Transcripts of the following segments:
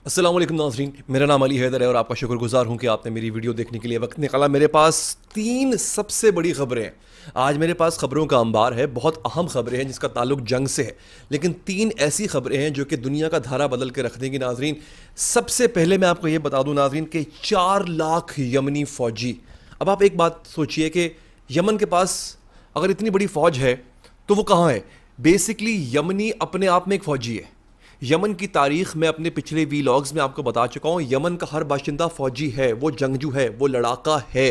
अस्सलाम वालेकुम नाज़रीन, मेरा नाम अली हैदर है और आपका शुक्रगुजार हूँ कि आपने मेरी वीडियो देखने के लिए वक्त निकाला। मेरे पास तीन सबसे बड़ी खबरें हैं। आज मेरे पास खबरों का अंबार है, बहुत अहम खबरें हैं जिसका ताल्लुक जंग से है, लेकिन तीन ऐसी खबरें हैं जो कि दुनिया का धारा बदल के रख देंगी नाज़रीन। सबसे पहले मैं आपको ये बता दूँ नाज़रीन कि 4 लाख यमनी फ़ौजी। अब आप एक बात सोचिए कि यमन के पास अगर इतनी बड़ी फ़ौज है तो वो कहाँ है? बेसिकली यमनी अपने आप में एक फ़ौजी है। यमन की तारीख में अपने पिछले वीलॉग्स में आपको बता चुका हूँ, यमन का हर बाशिंदा फौजी है, वो जंगजू है, वो लड़ाका है।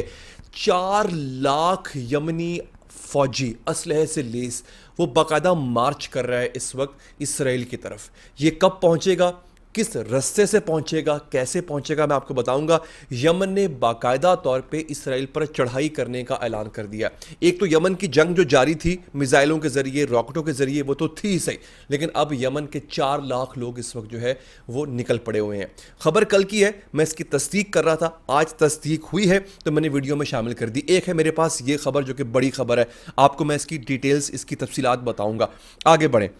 4 लाख यमनी फौजी असलहे से लेस वो बाकायदा मार्च कर रहा है इस वक्त इसराइल की तरफ। ये कब पहुंचेगा, किस रास्ते से पहुंचेगा, कैसे पहुंचेगा, मैं आपको बताऊंगा। यमन ने बाकायदा तौर पे इसराइल पर चढ़ाई करने का ऐलान कर दिया। एक तो यमन की जंग जो जारी थी मिसाइलों के जरिए, रॉकेटों के जरिए, वो तो थी ही सही, लेकिन अब यमन के 4 लाख लोग इस वक्त जो है वो निकल पड़े हुए हैं। खबर कल की है, मैं इसकी तस्दीक कर रहा था, आज तस्दीक हुई है तो मैंने वीडियो में शामिल कर दी। एक है मेरे पास ये खबर जो कि बड़ी खबर है, आपको मैं इसकी डिटेल्स, इसकी तफसीलात बताऊंगा। आगे बढ़ें।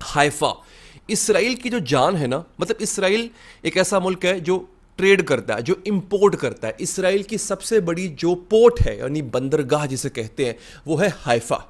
हाइफा, इसराइल की जो जान है ना, मतलब इसराइल एक ऐसा मुल्क है जो ट्रेड करता है, जो इंपोर्ट करता है। इसराइल की सबसे बड़ी जो पोर्ट है यानी बंदरगाह जिसे कहते हैं वो है हाइफा।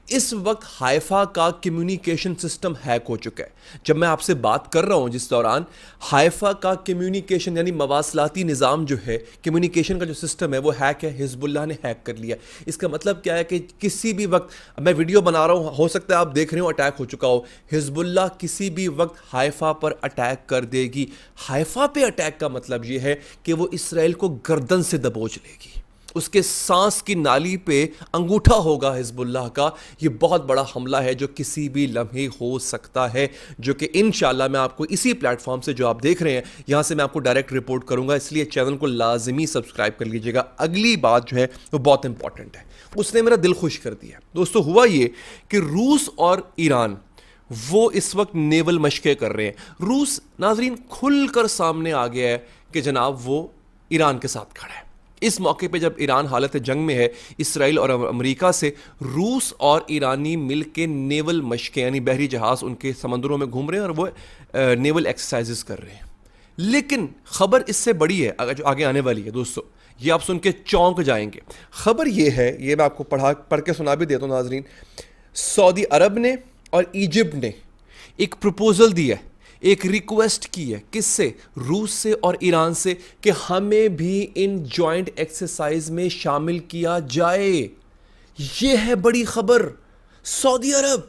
इस वक्त हाइफा का कम्युनिकेशन सिस्टम हैक हो चुका है। जब मैं आपसे बात कर रहा हूं जिस दौरान, हाइफा का कम्युनिकेशन यानी मवासलाती निज़ाम जो है, कम्युनिकेशन का जो सिस्टम है वो हैक है, हिजबुल्लाह ने हैक कर लिया। इसका मतलब क्या है कि किसी भी वक्त, मैं वीडियो बना रहा हूं, हो सकता है आप देख रहे हो अटैक हो चुका हो, हिजबुल्लाह किसी भी वक्त हाइफा पर अटैक कर देगी। हाइफा पे अटैक का मतलब ये है कि वो इसराइल को गर्दन से दबोच लेगी, उसके सांस की नाली पे अंगूठा होगा हिजबुल्लाह का। ये बहुत बड़ा हमला है जो किसी भी लम्हे हो सकता है, जो कि इंशाल्लाह मैं आपको इसी प्लेटफॉर्म से जो आप देख रहे हैं यहां से मैं आपको डायरेक्ट रिपोर्ट करूंगा, इसलिए चैनल को लाजमी सब्सक्राइब कर लीजिएगा। अगली बात जो है वो बहुत इंपॉर्टेंट है, उसने मेरा दिल खुश कर दिया। दोस्तों, हुआ ये कि रूस और ईरान वो इस वक्त नेवल मशक़ें कर रहे हैं। रूस नाजरीन खुलकर सामने आ गया है कि जनाब वो ईरान के साथ खड़ा है। इस मौके पे जब ईरान हालत जंग में है इसराइल और अमेरिका से, रूस और ईरानी मिल के नेवल मशक़ें यानी बहरी जहाज़ उनके समंदरों में घूम रहे हैं और वो नेवल एक्सरसाइजेस कर रहे हैं। लेकिन खबर इससे बड़ी है अगर जो आगे आने वाली है दोस्तों, ये आप सुन के चौंक जाएंगे। खबर ये है, ये मैं आपको पढ़ के सुना भी देता हूँ नाजरीन। सऊदी अरब ने और इजिप्ट ने एक प्रपोजल दिया है, एक रिक्वेस्ट की है, किससे? रूस से और ईरान से, कि हमें भी इन जॉइंट एक्सरसाइज में शामिल किया जाए। यह है बड़ी खबर। सऊदी अरब,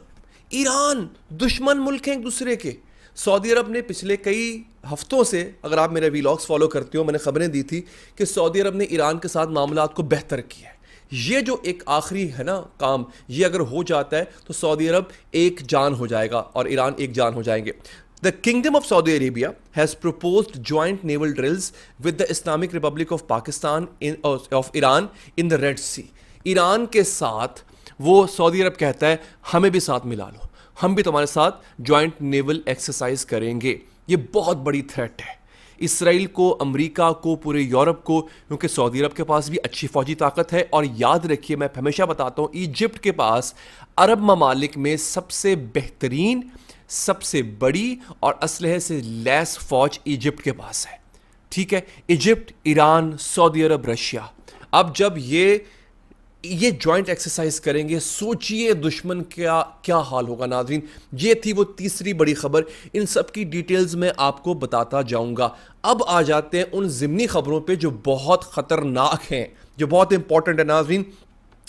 ईरान दुश्मन मुल्क हैं एक दूसरे के। सऊदी अरब ने पिछले कई हफ्तों से, अगर आप मेरे वीलॉग्स फॉलो करते हो, मैंने खबरें दी थी कि सऊदी अरब ने ईरान के साथ मामलात को बेहतर किया है। ये जो एक आखिरी है ना काम, ये अगर हो जाता है तो सऊदी अरब एक जान हो जाएगा और ईरान एक जान हो जाएंगे। The Kingdom of Saudi Arabia has proposed joint naval drills with the Islamic Republic of Pakistan of Iran in the Red Sea. Iran के साथ वो सऊदी अरब कहता है हमें भी साथ मिला लो, हम भी तुम्हारे साथ जॉइंट नेवल एक्सरसाइज करेंगे। ये बहुत बड़ी थ्रेट है इसराइल को, अमेरिका को, पूरे यूरोप को, क्योंकि सऊदी अरब के पास भी अच्छी फौजी ताकत है। और याद रखिए, मैं हमेशा बताता हूँ, इजिप्ट के पास अरब ममालिक में सबसे बेहतरीन, सबसे बड़ी और असलहे से लैस फौज इजिप्ट के पास है। ठीक है, इजिप्ट, ईरान, सऊदी अरब, रशिया। अब जब ये जॉइंट एक्सरसाइज करेंगे, सोचिए दुश्मन क्या क्या हाल होगा नाज़रीन। ये थी वो तीसरी बड़ी खबर, इन सब की डिटेल्स में आपको बताता जाऊंगा। अब आ जाते हैं उन ज़िमनी खबरों पे जो बहुत ख़तरनाक हैं, जो बहुत इंपॉर्टेंट है नाज़रीन।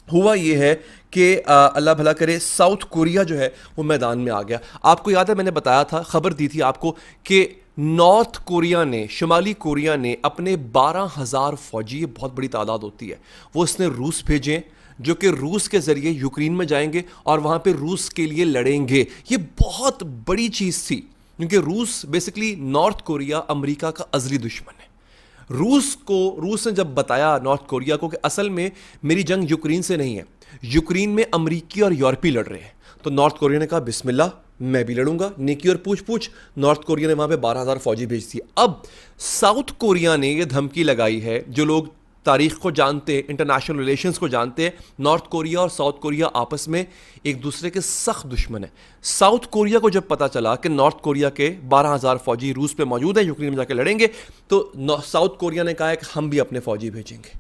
हुआ ये है कि अल्लाह भला करे, साउथ कोरिया जो है वो मैदान में आ गया। आपको याद है मैंने बताया था, खबर दी थी आपको कि नॉर्थ कोरिया ने, शुमाली कोरिया ने अपने 12,000 फौजी, ये बहुत बड़ी तादाद होती है, वो उसने रूस भेजे, जो कि रूस के ज़रिए यूक्रेन में जाएंगे और वहाँ पे रूस के लिए लड़ेंगे। ये बहुत बड़ी चीज़ थी क्योंकि रूस बेसिकली, नॉर्थ कोरिया अमेरिका का अज़ली दुश्मन है। रूस ने जब बताया नॉर्थ कोरिया को कि असल में मेरी जंग यूक्रेन से नहीं है, यूक्रेन में अमरीकी और यूरोपी लड़ रहे हैं, तो नॉर्थ कोरिया ने कहा बिस्मिल्लाह, मैं भी लड़ूंगा। नेकी और पूछ पूछ, नॉर्थ कोरिया ने वहां पे 12,000 फौजी भेज दी। अब साउथ कोरिया ने यह धमकी लगाई है, जो लोग तारीख को जानते हैं, इंटरनेशनल रिलेशंस को जानते हैं, नॉर्थ कोरिया और साउथ कोरिया आपस में एक दूसरे के सख्त दुश्मन है। साउथ कोरिया को जब पता चला कि नॉर्थ कोरिया के 12,000 फौजी रूस पे मौजूद हैं, यूक्रेन में जाके लड़ेंगे, तो साउथ कोरिया ने कहा है कि हम भी अपने फौजी भेजेंगे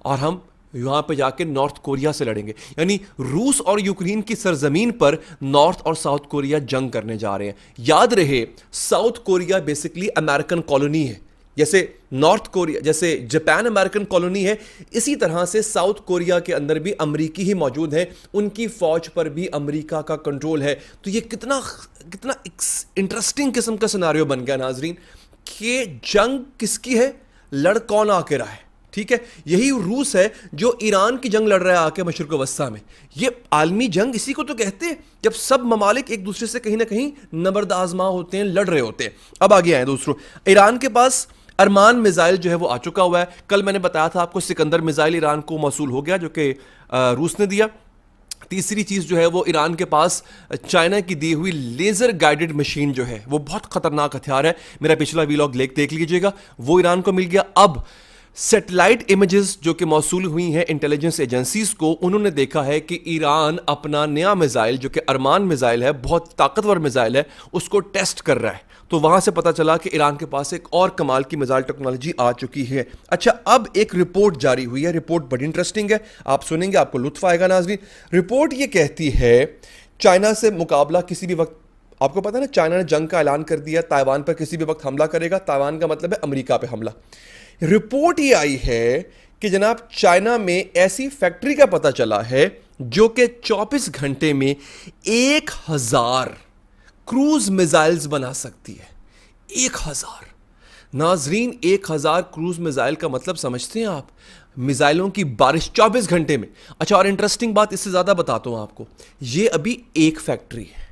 और हम यहाँ पे जाके नॉर्थ कोरिया से लड़ेंगे। यानी रूस और यूक्रेन की सरजमीन पर नॉर्थ और साउथ कोरिया जंग करने जा रहे हैं। याद रहे, south Korea basically American colony है। जैसे नॉर्थ कोरिया, जैसे जापान अमेरिकन कॉलोनी है, इसी तरह से साउथ कोरिया के अंदर भी अमरीकी ही मौजूद है, उनकी फौज पर भी अमेरिका का कंट्रोल है। तो ये कितना कितना इंटरेस्टिंग किस्म का सिनारियो बन गया नाजरीन कि जंग किसकी है, लड़ कौन आके रहा है। ठीक है, यही रूस है जो ईरान की जंग लड़ रहा है आके मशरिक वस्ता में। ये आलमी जंग इसी को तो कहते हैं, जब सब ममालिक एक दूसरे से कहीं ना कहीं नबर्द आजमा होते हैं, लड़ रहे होते हैं। अब आगे आए दोस्तों, ईरान के पास अरमान मिसाइल जो है वो आ चुका हुआ है। कल मैंने बताया था आपको सिकंदर मिसाइल ईरान को मौसूल हो गया, जो कि रूस ने दिया। तीसरी चीज़ जो है वो ईरान के पास चाइना की दी हुई लेज़र गाइडेड मशीन जो है वो बहुत ख़तरनाक हथियार है। मेरा पिछला वीलॉग देख लीजिएगा, वो ईरान को मिल गया। अब सैटेलाइट इमेजेस जो कि मौसूल हुई हैं इंटेलिजेंस एजेंसीज को, उन्होंने देखा है कि ईरान अपना नया मिसाइल जो कि अरमान मिसाइल है, बहुत ताकतवर मिसाइल है, उसको टेस्ट कर रहा है। तो वहां से पता चला कि ईरान के पास एक और कमाल की मिसाइल टेक्नोलॉजी आ चुकी है। अच्छा, अब एक रिपोर्ट जारी हुई है, रिपोर्ट बड़ी इंटरेस्टिंग है, आप सुनेंगे आपको लुत्फ आएगा नाज़रीन। रिपोर्ट ये कहती है चाइना से मुकाबला किसी भी वक्त, आपको पता है ना चाइना ने जंग का ऐलान कर दिया, ताइवान पर किसी भी वक्त हमला करेगा। ताइवान का मतलब है अमेरिका पे हमला। रिपोर्ट ये आई है कि जनाब चाइना में ऐसी फैक्ट्री का पता चला है जो कि 24 घंटे में 1000 क्रूज मिसाइल्स बना सकती है। 1000 नाजरीन, 1000 क्रूज मिसाइल का मतलब समझते हैं आप, मिसाइलों की बारिश 24 घंटे में। अच्छा, और इंटरेस्टिंग बात इससे ज्यादा बताता हूं आपको, ये अभी एक फैक्ट्री है,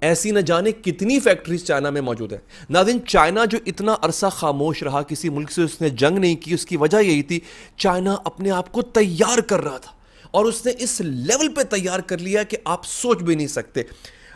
ऐसी न जाने कितनी फैक्ट्रीज चाइना में मौजूद है। नाज़रीन, चाइना जो इतना अरसा खामोश रहा, किसी मुल्क से उसने जंग नहीं की, उसकी वजह यही थी चाइना अपने आप को तैयार कर रहा था और उसने इस लेवल पे तैयार कर लिया कि आप सोच भी नहीं सकते।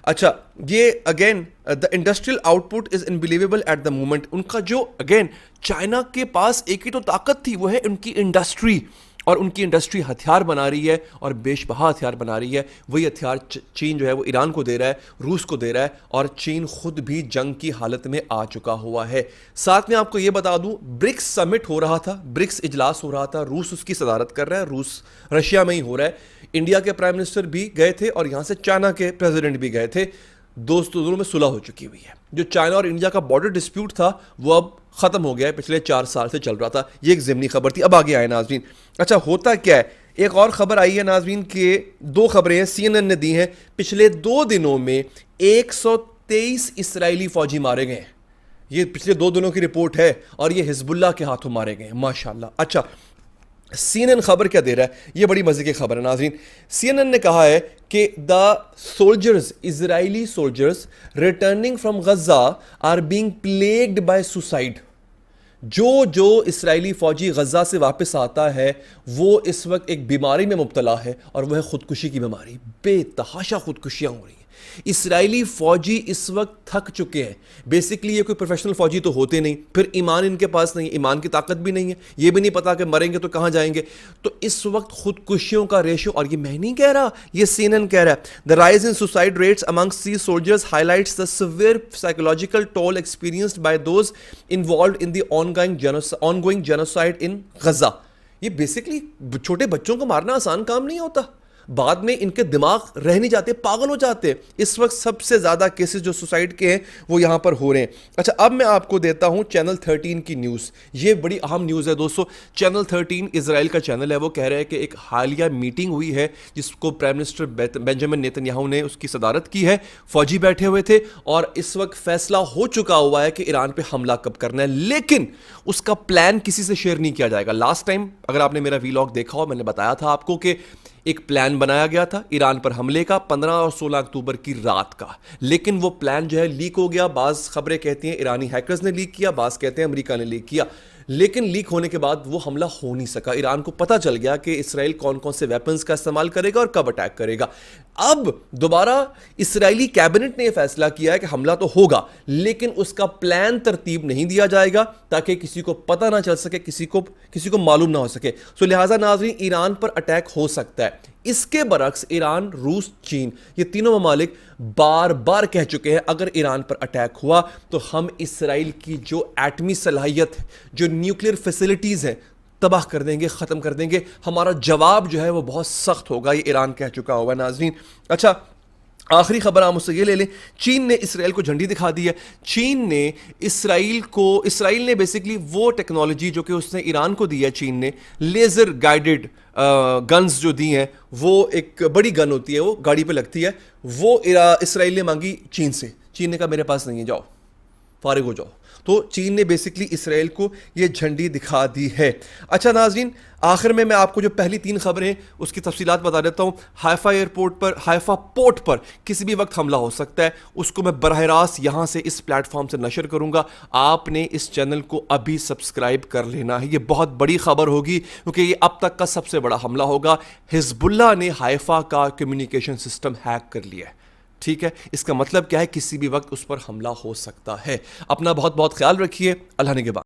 अच्छा, ये again the industrial output is unbelievable at the moment. उनका जो अगेन चाइना के पास एक ही तो ताकत थी, वो है उनकी इंडस्ट्री, और उनकी इंडस्ट्री हथियार बना रही है और बेशबहा हथियार बना रही है। वही हथियार चीन जो है वो ईरान को दे रहा है, रूस को दे रहा है, और चीन खुद भी जंग की हालत में आ चुका हुआ है। साथ में आपको ये बता दूं, ब्रिक्स समिट हो रहा था, ब्रिक्स इजलास हो रहा था, रूस उसकी सदारत कर रहा है, रूस रशिया में ही हो रहा है। इंडिया के प्राइम मिनिस्टर भी गए थे और यहाँ से चाइना के प्रेसिडेंट भी गए थे। दोनों में सुलह हो चुकी हुई है। जो चाइना और इंडिया का बॉर्डर डिस्प्यूट था वो अब खत्म हो गया है, पिछले 4 साल से चल रहा था। ये एक ज़िमनी खबर थी। अब आगे आए नाजरीन। अच्छा, होता क्या है, एक और खबर आई है नाजरीन के 2 खबरें हैं CNN ने दी हैं। पिछले 2 दिनों में 123 इसराइली फौजी मारे गए हैं। ये पिछले 2 दिनों की रिपोर्ट है और ये हिजबुल्लाह के हाथों मारे गए हैं, माशाल्लाह। अच्छा, CNN खबर क्या दे रहा है, ये बड़ी मजे की खबर है नाजरीन। CNN ने कहा है कि the soldiers, Israeli soldiers returning from Gaza are being plagued by suicide. जो इसराइली फौजी गजा से वापस आता है वो इस वक्त एक बीमारी में मुब्तला है और वह है खुदकुशी की बीमारी। बेतहाशा खुदकुशियां हो रही हैं। इसराइली फौजी इस वक्त थक चुके हैं। बेसिकली ये कोई प्रोफेशनल फौजी तो होते नहीं, फिर ईमान इनके पास नहीं, ईमान की ताकत भी नहीं है, ये भी नहीं पता कि मरेंगे तो कहां जाएंगे। तो इस वक्त खुदकुशियों का रेशो, और ये मैं नहीं कह रहा, ये CNN कह रहा है, the rise in suicide rates amongst these soldiers highlights the severe psychological toll experienced by those involved in the ongoing genocide in Gaza. ये बेसिकली छोटे बच्चों को मारना आसान काम नहीं होता, बाद में इनके दिमाग रह नहीं जाते, पागल हो जाते। इस वक्त सबसे ज्यादा केसेस जो सुसाइड के हैं वो यहां पर हो रहे हैं। अच्छा, अब मैं आपको देता हूं चैनल 13 की न्यूज़। ये बड़ी अहम न्यूज़ है दोस्तों। चैनल 13 इजराइल का चैनल है, वो कह रहे हैं कि एक हालिया मीटिंग हुई है जिसको प्राइम मिनिस्टर बेंजामिन नेतन्याहू ने उसकी सदारत की है। फौजी बैठे हुए थे और इस वक्त फैसला हो चुका हुआ है कि ईरान पे हमला कब करना है, लेकिन उसका प्लान किसी से शेयर नहीं किया जाएगा। लास्ट टाइम अगर आपने मेरा वीलॉग देखा हो, मैंने बताया था आपको कि एक प्लान बनाया गया था ईरान पर हमले का 15 और 16 अक्टूबर की रात का, लेकिन वो प्लान जो है लीक हो गया। बाज़ खबरें कहती हैं ईरानी हैकर्स ने लीक किया, बाज़ कहते हैं अमेरिका ने लीक किया। लेकिन लीक होने के बाद वो हमला हो नहीं सका। ईरान को पता चल गया कि इसराइल कौन कौन से वेपन्स का इस्तेमाल करेगा और कब अटैक करेगा। अब दोबारा इसराइली कैबिनेट ने यह फैसला किया है कि हमला तो होगा, लेकिन उसका प्लान तरतीब नहीं दिया जाएगा ताकि किसी को पता ना चल सके, किसी को मालूम ना हो सके। सो लिहाजा नाज़रीन, ईरान पर अटैक हो सकता है। इसके बरक्स ईरान, रूस, चीन, ये तीनों ममालिक बार बार कह चुके हैं अगर ईरान पर अटैक हुआ तो हम इसराइल की जो एटमी सलाहियत है, जो न्यूक्लियर फैसिलिटीज़ हैं, तबाह कर देंगे, ख़त्म कर देंगे। हमारा जवाब जो है वो बहुत सख्त होगा, ये ईरान कह चुका हुआ है नाज़रीन। अच्छा, आखिरी खबर आप मुझसे ये ले लें, चीन ने इसराइल को झंडी दिखा दी है। चीन ने इसराइल ने बेसिकली वो टेक्नोलॉजी जो कि उसने ईरान को दी है, चीन ने लेज़र गाइडेड गन्स जो दी हैं, वो एक बड़ी गन होती है, वो गाड़ी पे लगती है, वो इसराइल ने मांगी चीन से। चीन ने कहा मेरे पास नहीं है, जाओ फारिग हो जाओ। तो चीन ने बेसिकली इसराइल को ये झंडी दिखा दी है। अच्छा नाज़रीन, आखिर में मैं आपको जो पहली 3 खबरें उसकी तफसीलात बता देता हूँ। हाइफा पोर्ट पर किसी भी वक्त हमला हो सकता है, उसको मैं बराह रास्त यहाँ से इस प्लेटफॉर्म से नशर करूँगा। आपने इस चैनल को अभी सब्सक्राइब कर लेना है, ये बहुत बड़ी खबर होगी क्योंकि ये अब तक का सबसे बड़ा हमला होगा। हिजबुल्लाह ने हाइफा का कम्युनिकेशन सिस्टम हैक कर लिया है। ठीक है, इसका मतलब क्या है, किसी भी वक्त उस पर हमला हो सकता है। अपना बहुत बहुत ख्याल रखिए। अल्लाह ने के बाद।